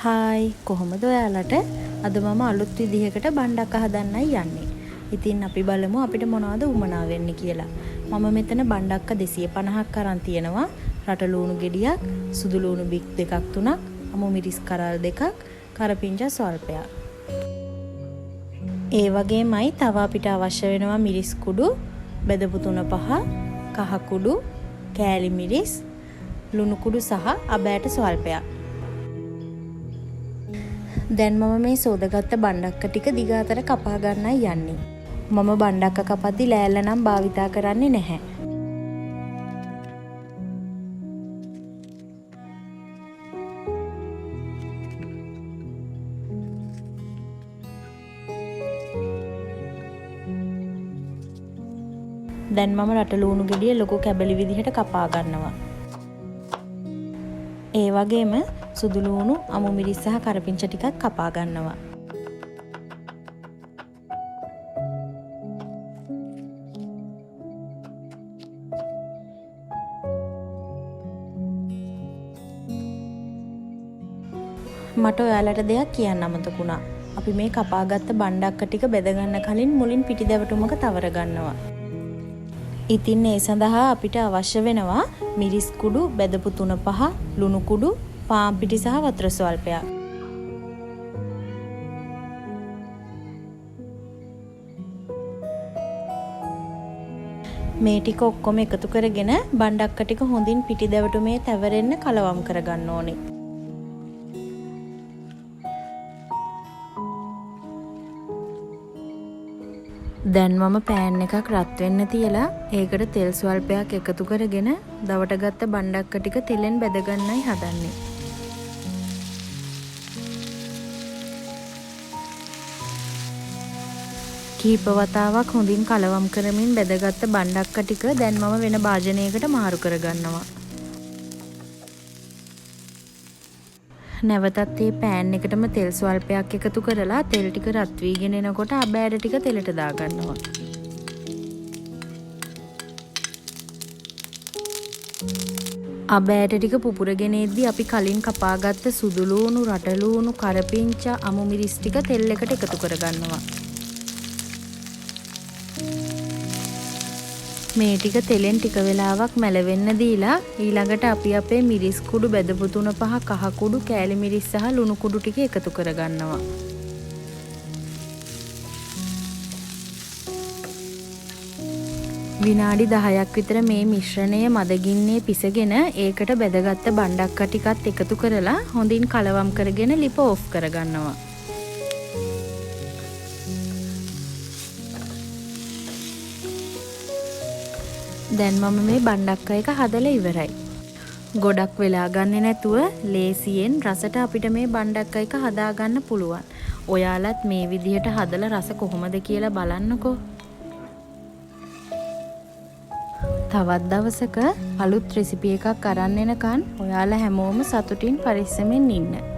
Hi කොහොමද ඔයාලට? අද මම අලුත් විදිහකට බණ්ඩක් හදන්නයි යන්නේ. ඉතින් අපි බලමු අපිට මොනවද උමනා වෙන්නේ කියලා. මම මෙතන බණ්ඩක්ක 250ක් අරන් තියෙනවා. රට ලූණු ගෙඩියක්, සුදු ලූණු බික් 2ක් 3ක්, අමු මිරිස් කරල් 2ක්, කරපිංචා ස්වල්පයක්. ඒ වගේමයි තව අපිට අවශ්‍ය වෙනවා මිරිස් කුඩු, බෙදපු 3-5, කහ කුඩු, කෑලි මිරිස්, ලුණු කුඩු සහ අබෑට ස්වල්පයක්. දැන් මම මේ සෝදාගත්ත බණ්ඩක්ක ටික දිග අතර කපා ගන්නයි යන්නේ. මම බණ්ඩක්ක කපද්දි ලෑල්ල නම් භාවිතා කරන්නේ නැහැ. දැන් මම රට ලූණු ගෙඩිය ලොකු කැබලි විදිහට කපා ගන්නවා. ඒ වගේම සුදු ලූණු, අමු මිරිස් සහ කරපිංචා ටිකක් කපා ගන්නවා. මට ඔයාලට දෙයක් කියන්න අමතකුණා. අපි මේ කපාගත්ත බණ්ඩක්ක ටික බෙද ගන්න කලින් මුලින් පිටි දැවටුමක තවර ගන්නවා. ඉතින් ඒ සඳහා අපිට අවශ්‍ය වෙනවා මිරිස් කුඩු බෙදපු 3-5, ලුණු කුඩු, පාන් පිටි සහ වතුර ස්වල්පයක්. මේ ටික ඔක්කොම එකතු කරගෙන බණ්ඩක්ක ටික හොඳින් පිටි දැවටුමේ තැවරෙන්න කලවම් කරගන්න ඕනේ. දැන් මම පෑන් එකක් රත් වෙන්න තියලා ඒකට තෙල් ස්වල්පයක් එකතු කරගෙන දවට ගත්ත බණ්ඩක්ක ටික තෙලෙන් බැද ගන්නයි හදන්නේ. කීප වතාවක් හොඳින් කලවම් කරමින් බැදගත්ත බණ්ඩක්ක ටික දැන් මම වෙන භාජනයකට මාරු කරගන්නවා. නැවතත් මේ පෑන් එකටම තෙල් ස්වල්පයක් එකතු කරලා තෙල් ටික රත් වීගෙන එනකොට අබෑට ටික තෙලට දාගන්නවා. අබෑට ටික පුපුරගෙන එද්දි අපි කලින් කපාගත්ත සුදු ලූණු, රට ලූණු, කරපිංචා, අමු මිරිස් ටික තෙල් එකට එකතු කරගන්නවා. මේ ටික තෙලෙන් ටික වෙලාවක් මැලවෙන්න දීලා ඊළඟට අපි අපේ මිරිස් කුඩු බෙදපු 3-5, කහ කුඩු, කෑලි මිරිස් සහ ලුණු කුඩු ටික එකතු කරගන්නවා. විනාඩි 10ක් විතර මේ මිශ්‍රණය මදගින්නේ පිසගෙන ඒකට බෙදගත්ත බණ්ඩක්ක ටිකත් එකතු කරලා හොඳින් කලවම් කරගෙන ලිප ඔෆ් කරගන්නවා. දැන් මම මේ බණ්ඩක්ක එක හදලා ඉවරයි. ගොඩක් වෙලා ගන්නේ නැතුව ලේසියෙන් රසට අපිට මේ බණ්ඩක්ක එක හදා ගන්න පුළුවන්. ඔයාලත් මේ විදිහට හදලා රස කොහොමද කියලා බලන්නකෝ. තවත් දවසක අලුත් රෙසිපි එකක් අරන් එනකන් ඔයාලා හැමෝම සතුටින් පරිස්සමෙන් ඉන්න.